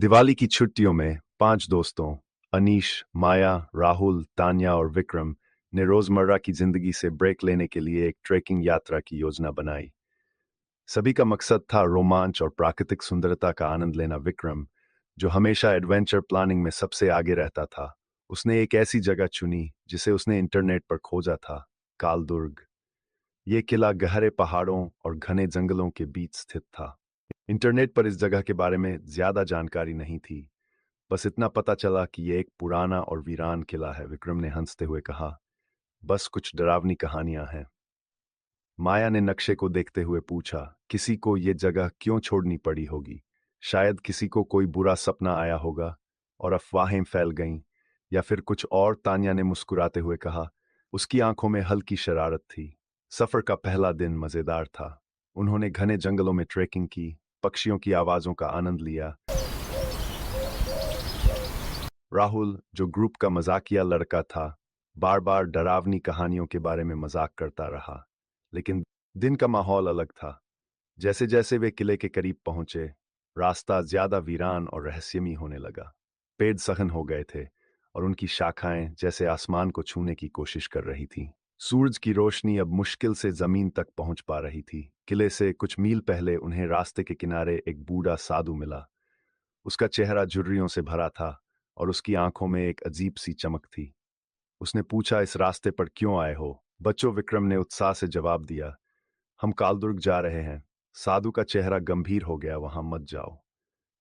दिवाली की छुट्टियों में 5 दोस्तों अनीश, माया, राहुल, तान्या और विक्रम ने रोजमर्रा की जिंदगी से ब्रेक लेने के लिए एक ट्रेकिंग यात्रा की योजना बनाई। सभी का मकसद था रोमांच और प्राकृतिक सुंदरता का आनंद लेना। विक्रम, जो हमेशा एडवेंचर प्लानिंग में सबसे आगे रहता था, उसने एक ऐसी जगह चुनी जिसे उसने इंटरनेट पर खोजा था, कालदुर्ग। ये किला गहरे पहाड़ों और घने जंगलों के बीच स्थित था। इंटरनेट पर इस जगह के बारे में ज्यादा जानकारी नहीं थी, बस इतना पता चला कि यह एक पुराना और वीरान किला है। विक्रम ने हंसते हुए कहा, बस कुछ डरावनी कहानियां हैं। माया ने नक्शे को देखते हुए पूछा, किसी को ये जगह क्यों छोड़नी पड़ी होगी? शायद किसी को कोई बुरा सपना आया होगा और अफवाहें फैल गईं, या फिर कुछ और। तान्या ने मुस्कुराते हुए कहा, उसकी आंखों में हल्की शरारत थी। सफर का पहला दिन मजेदार था। उन्होंने घने जंगलों में ट्रेकिंग की, पक्षियों की आवाजों का आनंद लिया। राहुल, जो ग्रुप का मजाकिया लड़का था, बार बार डरावनी कहानियों के बारे में मजाक करता रहा। लेकिन दिन का माहौल अलग था। जैसे जैसे वे किले के करीब पहुंचे, रास्ता ज्यादा वीरान और रहस्यमयी होने लगा। पेड़ सघन हो गए थे और उनकी शाखाएं जैसे आसमान को छूने की कोशिश कर रही थीं। सूरज की रोशनी अब मुश्किल से जमीन तक पहुंच पा रही थी। किले से कुछ मील पहले उन्हें रास्ते के किनारे एक बूढ़ा साधु मिला। उसका चेहरा झुर्रियों से भरा था और उसकी आंखों में एक अजीब सी चमक थी। उसने पूछा, इस रास्ते पर क्यों आए हो बच्चों? विक्रम ने उत्साह से जवाब दिया, हम कालदुर्ग जा रहे हैं। साधु का चेहरा गंभीर हो गया, वहां मत जाओ,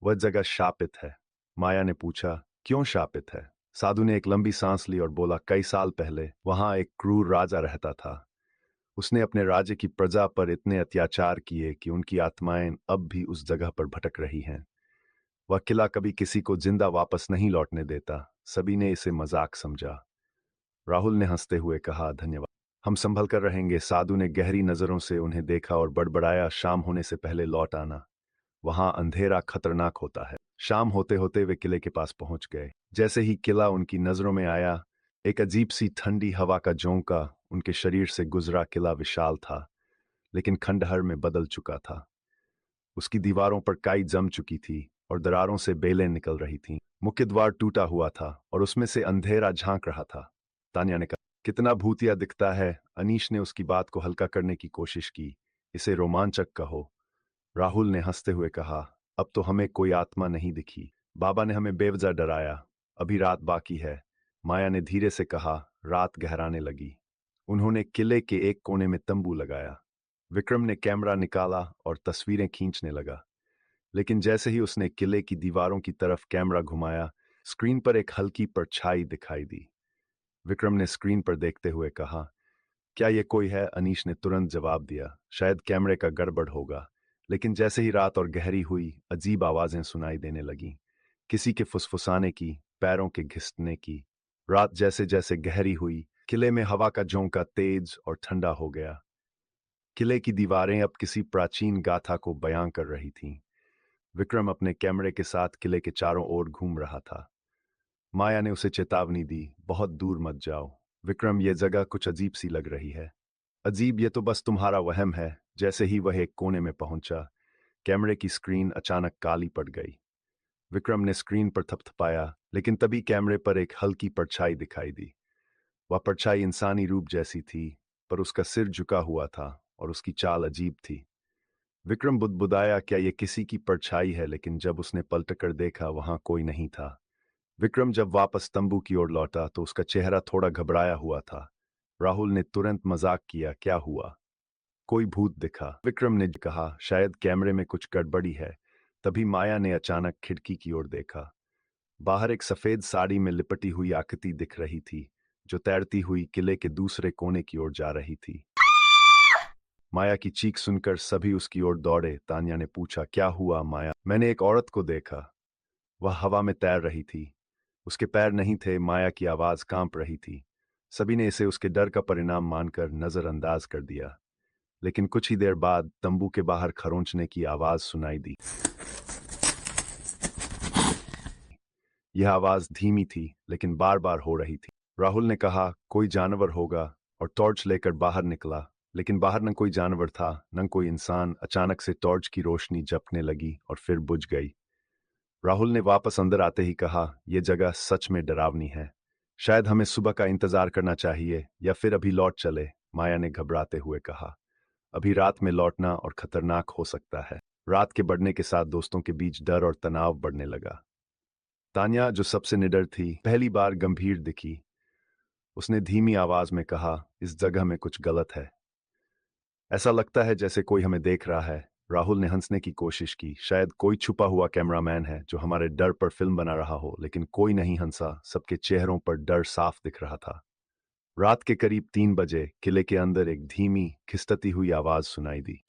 वह जगह शापित है। माया ने पूछा, क्यों शापित है? साधु ने एक लंबी सांस ली और बोला, कई साल पहले वहां एक क्रूर राजा रहता था। उसने अपने राज्य की प्रजा पर इतने अत्याचार किए कि उनकी आत्माएं अब भी उस जगह पर भटक रही हैं। वह किला कभी किसी को जिंदा वापस नहीं लौटने देता। सभी ने इसे मजाक समझा। राहुल ने हंसते हुए कहा, धन्यवाद, हम संभल कर रहेंगे। साधु ने गहरी नजरों से उन्हें देखा और बड़बड़ाया, शाम होने से पहले लौट आना, वहां अंधेरा खतरनाक होता है। शाम होते होते वे किले के पास पहुंच गए। जैसे ही किला उनकी नजरों में आया, एक अजीब सी ठंडी हवा का झोंका उनके शरीर से गुजरा। किला विशाल था, लेकिन खंडहर में बदल चुका था। उसकी दीवारों पर काई जम चुकी थी और दरारों से बेलें निकल रही थीं। मुख्य द्वार टूटा हुआ था और उसमें से अंधेरा झांक रहा था। तान्या ने कहा, कितना भूतिया दिखता है। अनीश ने उसकी बात को हल्का करने की कोशिश की, इसे रोमांचक कहो। राहुल ने हंसते हुए कहा, अब तो हमें कोई आत्मा नहीं दिखी। बाबा ने हमें बेवजह डराया। अभी रात बाकी है। माया ने धीरे से कहा। रात गहराने लगी। उन्होंने किले के एक कोने में तंबू लगाया। विक्रम ने कैमरा निकाला और तस्वीरें खींचने लगा। लेकिन जैसे ही उसने किले की दीवारों की तरफ कैमरा घुमाया, स्क्रीन पर एक हल्की परछाई दिखाई दी। विक्रम ने स्क्रीन पर देखते हुए कहा, क्या ये कोई है? अनीश ने तुरंत जवाब दिया, शायद कैमरे का गड़बड़ होगा। लेकिन जैसे ही रात और गहरी हुई, अजीब आवाजें सुनाई देने लगीं, किसी के फुसफुसाने की, पैरों के घिसने की। रात जैसे जैसे गहरी हुई, किले में हवा का झोंका तेज और ठंडा हो गया। किले की दीवारें अब किसी प्राचीन गाथा को बयां कर रही थीं। विक्रम अपने कैमरे के साथ किले के चारों ओर घूम रहा था। माया ने उसे चेतावनी दी, बहुत दूर मत जाओ। विक्रम, ये जगह कुछ अजीब सी लग रही है। अजीब? ये तो बस तुम्हारा वहम है। जैसे ही वह एक कोने में पहुंचा, कैमरे की स्क्रीन अचानक काली पड़ गई। विक्रम ने स्क्रीन पर थपथपाया, लेकिन तभी कैमरे पर एक हल्की परछाई दिखाई दी। वह परछाई इंसानी रूप जैसी थी, पर उसका सिर झुका हुआ था और उसकी चाल अजीब थी। विक्रम बुदबुदाया, क्या ये किसी की परछाई है? लेकिन जब उसने पलटकर देखा, वहां कोई नहीं था। विक्रम जब वापस तंबू की ओर लौटा तो उसका चेहरा थोड़ा घबराया हुआ था। राहुल ने तुरंत मजाक किया, क्या हुआ? कोई भूत दिखा? विक्रम ने कहा, शायद कैमरे में कुछ गड़बड़ी है। तभी माया ने अचानक खिड़की की ओर देखा। बाहर एक सफेद साड़ी में लिपटी हुई आकृति दिख रही थी, जो तैरती हुई किले के दूसरे कोने की ओर जा रही थी। माया की चीख सुनकर सभी उसकी ओर दौड़े। तान्या ने पूछा, क्या हुआ माया? मैंने एक औरत को देखा, वह हवा में तैर रही थी। उसके पैर नहीं थे। माया की आवाज कांप रही थी। सभी ने इसे उसके डर का परिणाम मानकर नजरअंदाज कर दिया। लेकिन कुछ ही देर बाद तंबू के बाहर खरोंचने की आवाज सुनाई दी। यह आवाज धीमी थी, लेकिन बार बार हो रही थी। राहुल ने कहा, कोई जानवर होगा, और टॉर्च लेकर बाहर निकला। लेकिन बाहर न कोई जानवर था, न कोई इंसान। अचानक से टॉर्च की रोशनी झपकने लगी और फिर बुझ गई। राहुल ने वापस अंदर आते ही कहा, यह जगह सच में डरावनी है। शायद हमें सुबह का इंतजार करना चाहिए या फिर अभी लौट चले। माया ने घबराते हुए कहा, अभी रात में लौटना और खतरनाक हो सकता है। रात के बढ़ने के साथ दोस्तों के बीच डर और तनाव बढ़ने लगा। तान्या, जो सबसे निडर थी, पहली बार गंभीर दिखी। उसने धीमी आवाज में कहा, इस जगह में कुछ गलत है। ऐसा लगता है जैसे कोई हमें देख रहा है। राहुल ने हंसने की कोशिश की, शायद कोई छुपा हुआ कैमरामैन है जो हमारे डर पर फिल्म बना रहा हो, लेकिन कोई नहीं हंसा। सबके चेहरों पर डर साफ दिख रहा था। रात के करीब 3 बजे किले के अंदर एक धीमी खिसकती हुई आवाज सुनाई दी।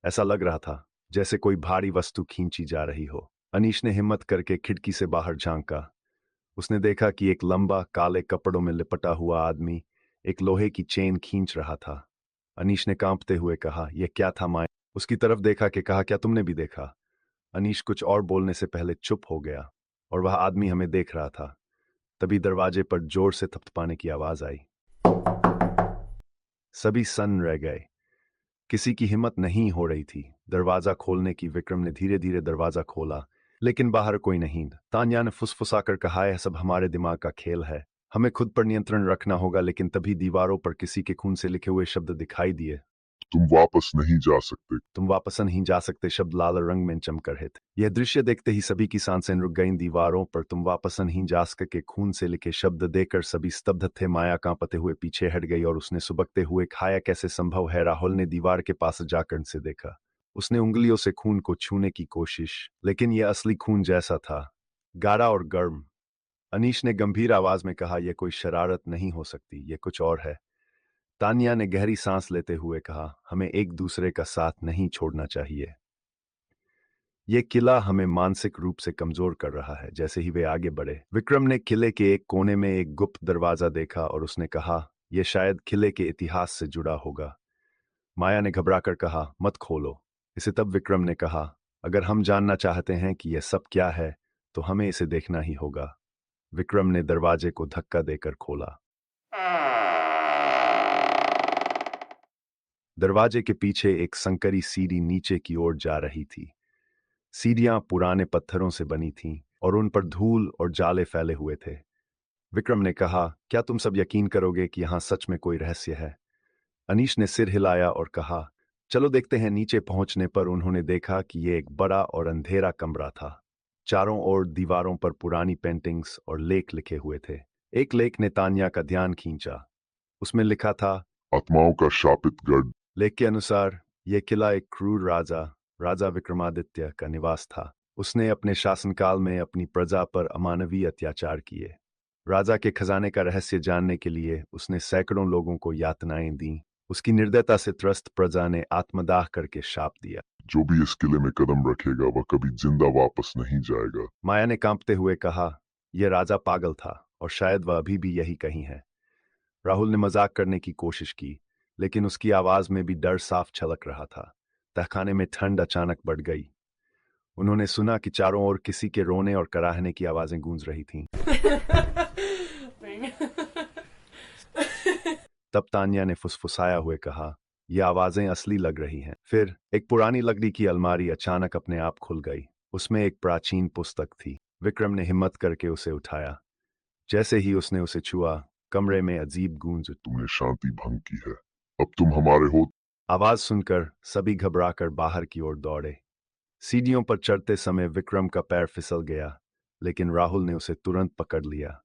ऐसा लग रहा था जैसे कोई भारी वस्तु खींची जा रही हो। अनीश ने हिम्मत करके खिड़की से बाहर झांका। उसने देखा कि एक लंबा काले कपड़ों में लिपटा हुआ आदमी एक लोहे की चेन खींच रहा था। अनीश ने कांपते हुए कहा, यह क्या था माया? उसकी तरफ देखा कि कहा, क्या तुमने भी देखा? अनीश कुछ और बोलने से पहले चुप हो गया। और वह आदमी हमें देख रहा था। तभी दरवाजे पर जोर से थपथपाने की आवाज आई। सभी सन्न रह गए। किसी की हिम्मत नहीं हो रही थी दरवाजा खोलने की। विक्रम ने धीरे धीरे दरवाजा खोला, लेकिन बाहर कोई नहीं। तान्या ने फुसफुसाकर कहा, यह सब हमारे दिमाग का खेल है। हमें खुद पर नियंत्रण रखना होगा। लेकिन तभी दीवारों पर किसी के खून से लिखे हुए शब्द दिखाई दिए। तुम वापस नहीं जा सकते। तुम वापस नहीं जा सकते शब्द लाल रंग में चमक रहे थे। यह दृश्य देखते ही सभी की सांसें रुक गईं। दीवारों पर तुम वापस नहीं जा सकते खून से लिखे शब्द देखकर सभी स्तब्ध थे। माया कांपते हुए पीछे हट गई और उसने सुबकते हुए खाया, कैसे संभव है? राहुल ने दीवार के पास जाकर से देखा। उसने उंगलियों से खून को छूने की कोशिश, लेकिन यह असली खून जैसा था, गाढ़ा और गर्म। अनीश ने गंभीर आवाज में कहा, यह कोई शरारत नहीं हो सकती, यह कुछ और है। तान्या ने गहरी सांस लेते हुए कहा, हमें एक दूसरे का साथ नहीं छोड़ना चाहिए। यह किला हमें मानसिक रूप से कमजोर कर रहा है। जैसे ही वे आगे बढ़े, विक्रम ने किले के एक कोने में एक गुप्त दरवाजा देखा और उसने कहा, यह शायद किले के इतिहास से जुड़ा होगा। माया ने घबराकर कहा, मत खोलो इसे। तब विक्रम ने कहा, अगर हम जानना चाहते हैं कि यह सब क्या है, तो हमें इसे देखना ही होगा। विक्रम ने दरवाजे को धक्का देकर खोला। दरवाजे के पीछे एक संकरी सीढ़ी नीचे की ओर जा रही थी। सीढ़ियां पुराने पत्थरों से बनी थीं और उन पर धूल और जाले फैले हुए थे। विक्रम ने कहा, क्या तुम सब यकीन करोगे कि यहां सच में कोई रहस्य है? अनीश ने सिर हिलाया और कहा, चलो देखते हैं। नीचे पहुंचने पर उन्होंने देखा कि यह एक बड़ा और अंधेरा कमरा था। चारों ओर दीवारों पर पुरानी पेंटिंग्स और लेख लिखे हुए थे। एक लेख ने तान्या का ध्यान खींचा। उसमें लिखा था, आत्माओं का शापित गढ़। लेख के अनुसार यह किला एक क्रूर राजा विक्रमादित्य का निवास था। उसने अपने शासनकाल में अपनी प्रजा पर अमानवीय अत्याचार किए। राजा के खजाने का रहस्य जानने के लिए उसने सैकड़ों लोगों को यातनाएं दी। उसकी निर्दयता से त्रस्त प्रजा ने आत्मदाह करके शाप दिया। जो भी इस किले में कदम रखेगा वह कभी जिंदा वापस नहीं जाएगा। माया ने कांपते हुए कहा, यह राजा पागल था और शायद वह अभी भी यही कहीं है। राहुल ने मजाक करने की कोशिश की, लेकिन उसकी आवाज में भी डर साफ छलक रहा था। तहखाने में ठंड अचानक बढ़ गई। उन्होंने सुना कि चारों ओर किसी के रोने और कराहने की आवाजें गूंज रही थीं। तब तान्या ने फुसफुसाया हुए कहा, यह आवाजें असली लग रही हैं। फिर एक पुरानी लकड़ी की अलमारी अचानक अपने आप खुल गई। उसमें एक प्राचीन पुस्तक थी। विक्रम ने हिम्मत करके उसे उठाया। जैसे ही उसने उसे छुआ, कमरे में अजीब गूंज। तुमने शांति भंग की है, अब तुम हमारे हो। आवाज सुनकर सभी घबराकर बाहर की ओर दौड़े। सीढ़ियों पर चढ़ते समय विक्रम का पैर फिसल गया, लेकिन राहुल ने उसे तुरंत पकड़ लिया।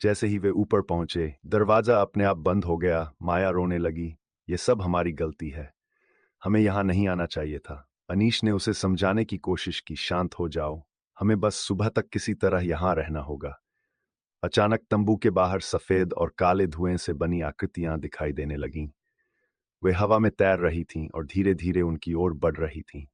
जैसे ही वे ऊपर पहुंचे, दरवाजा अपने आप बंद हो गया। माया रोने लगी, ये सब हमारी गलती है, हमें यहां नहीं आना चाहिए था। अनीश ने उसे समझाने की कोशिश की, शांत हो जाओ, हमें बस सुबह तक किसी तरह यहां रहना होगा। अचानक तंबू के बाहर सफेद और काले धुएं से बनी आकृतियां दिखाई देने लगीं। वे हवा में तैर रही थीं और धीरे धीरे उनकी ओर बढ़ रही थीं।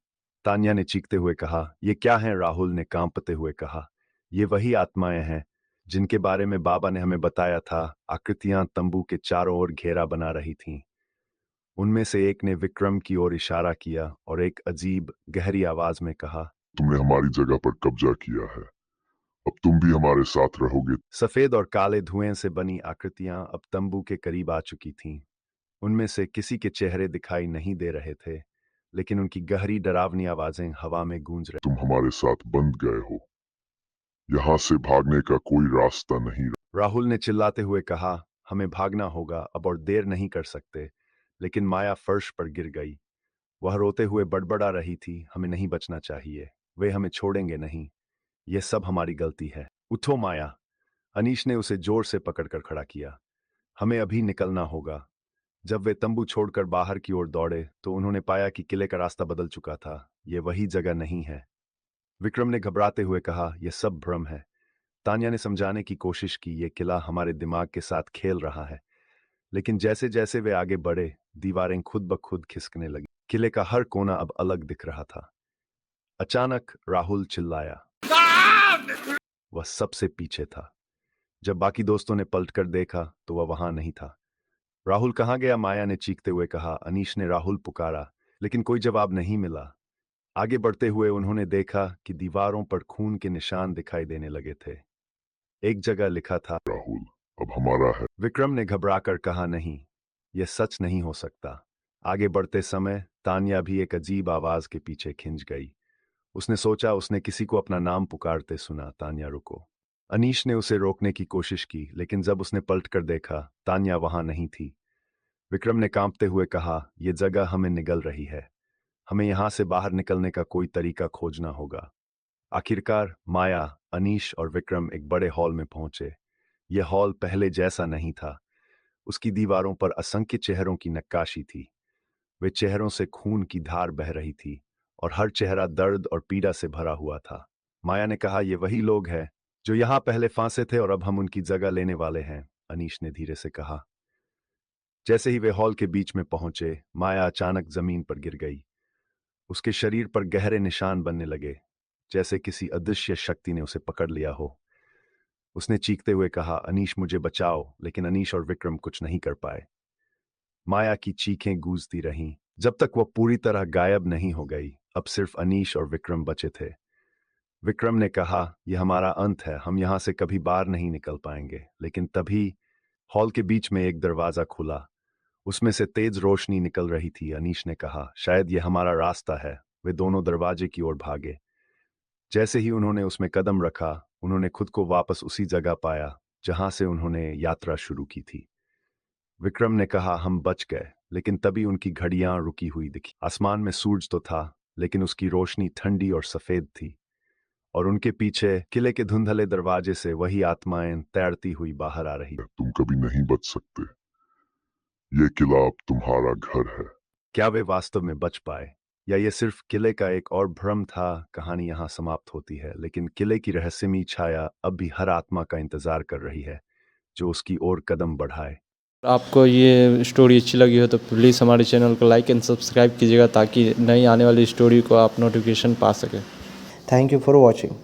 तान्या ने चीखते हुए कहा, ये क्या है? राहुल ने कांपते हुए कहा, ये वही आत्माएं हैं जिनके बारे में बाबा ने हमें बताया था। आकृतियां तंबू के चारों ओर घेरा बना रही थीं। उनमें से एक ने विक्रम की ओर इशारा किया और एक अजीब गहरी आवाज में कहा, तुमने हमारी जगह पर कब्जा किया है, अब तुम भी हमारे साथ रहोगे। सफेद और काले धुएं से बनी आकृतियां अब तंबू के करीब आ चुकी थीं। उनमें से किसी के चेहरे दिखाई नहीं दे रहे थे, लेकिन उनकी गहरी डरावनी आवाजें हवा में गूंज रही। तुम हमारे साथ बंध गए हो, यहाँ से भागने का कोई रास्ता नहीं। राहुल ने चिल्लाते हुए कहा, हमें भागना होगा अब और देर नहीं कर सकते। लेकिन माया फर्श पर गिर गई। वह रोते हुए बड़बड़ा रही थी, हमें नहीं बचना चाहिए, वे हमें छोड़ेंगे नहीं, यह सब हमारी गलती है। उठो माया, अनीश ने उसे जोर से पकड़कर खड़ा किया। हमें अभी निकलना होगा। जब वे तंबू छोड़कर बाहर की ओर दौड़े तो उन्होंने पाया कि किले का रास्ता बदल चुका था। यह वही जगह नहीं है। विक्रम ने घबराते हुए कहा, यह सब भ्रम है। तान्या ने समझाने की कोशिश की, यह किला हमारे दिमाग के साथ खेल रहा है। लेकिन जैसे जैसे वे आगे बढ़े, दीवारें खुद ब खुद खिसकने लगी। किले का हर कोना अब अलग दिख रहा था। अचानक राहुल चिल्लाया। वह सबसे पीछे था। जब बाकी दोस्तों ने पलटकर देखा तो वह वहां नहीं था। राहुल कहाँ गया? माया ने चीखते हुए कहा। अनीश ने राहुल पुकारा, लेकिन कोई जवाब नहीं मिला। आगे बढ़ते हुए उन्होंने देखा कि दीवारों पर खून के निशान दिखाई देने लगे थे। एक जगह लिखा था, राहुल अब हमारा है। विक्रम ने घबराकर कहा, नहीं, यह सच नहीं हो सकता। आगे बढ़ते समय तान्या भी एक अजीब आवाज के पीछे खिंच गई। उसने सोचा उसने किसी को अपना नाम पुकारते सुना। तान्या रुको। अनीश ने उसे रोकने की कोशिश की, लेकिन जब उसने पलटकर देखा, तान्या वहां नहीं थी। विक्रम ने कांपते हुए कहा, यह जगह हमें निगल रही है। हमें यहां से बाहर निकलने का कोई तरीका खोजना होगा। आखिरकार माया, अनीश और विक्रम एक बड़े हॉल में पहुंचे। यह हॉल पहले जैसा नहीं था। उसकी दीवारों पर असंख्य चेहरों की नक्काशी थी। वे चेहरों से खून की धार बह रही थी और हर चेहरा दर्द और पीड़ा से भरा हुआ था। माया ने कहा, ये वही लोग हैं जो यहां पहले फांसे थे और अब हम उनकी जगह लेने वाले हैं। अनीश ने धीरे से कहा। जैसे ही वे हॉल के बीच में पहुंचे, माया अचानक जमीन पर गिर गई। उसके शरीर पर गहरे निशान बनने लगे, जैसे किसी अदृश्य शक्ति ने उसे पकड़ लिया हो। उसने चीखते हुए कहा, अनीश मुझे बचाओ, लेकिन अनीश और विक्रम कुछ नहीं कर पाए। माया की चीखें गूंजती रहीं जब तक वह पूरी तरह गायब नहीं हो गई। अब सिर्फ अनीश और विक्रम बचे थे। विक्रम ने कहा, यह हमारा अंत है, हम यहां से कभी बाहर नहीं निकल पाएंगे। लेकिन तभी हॉल के बीच में एक दरवाजा खुला। उसमें से तेज रोशनी निकल रही थी। अनीश ने कहा, शायद यह हमारा रास्ता है। वे दोनों दरवाजे की ओर भागे। जैसे ही उन्होंने उसमें कदम रखा, उन्होंने खुद को वापस उसी जगह पाया जहां से उन्होंने यात्रा शुरू की थी। विक्रम ने कहा, हम बच गए। लेकिन तभी उनकी घड़ियां रुकी हुई दिखी। आसमान में सूरज तो था, लेकिन उसकी रोशनी ठंडी और सफेद थी। और उनके पीछे किले के धुंधले दरवाजे से वही आत्माएं तैरती हुई बाहर आ रही। तुम कभी नहीं बच सकते, ये किला अब तुम्हारा घर है। क्या वे वास्तव में बच पाए, या ये सिर्फ किले का एक और भ्रम था? कहानी यहाँ समाप्त होती है, लेकिन किले की रहस्यमयी छाया अब भी हर आत्मा का इंतजार कर रही है जो उसकी ओर कदम बढ़ाए। आपको ये स्टोरी अच्छी लगी हो तो प्लीज़ हमारे चैनल को लाइक एंड सब्सक्राइब कीजिएगा ताकि नई आने वाली स्टोरी को आप नोटिफिकेशन पा सकें। Thank you for watching.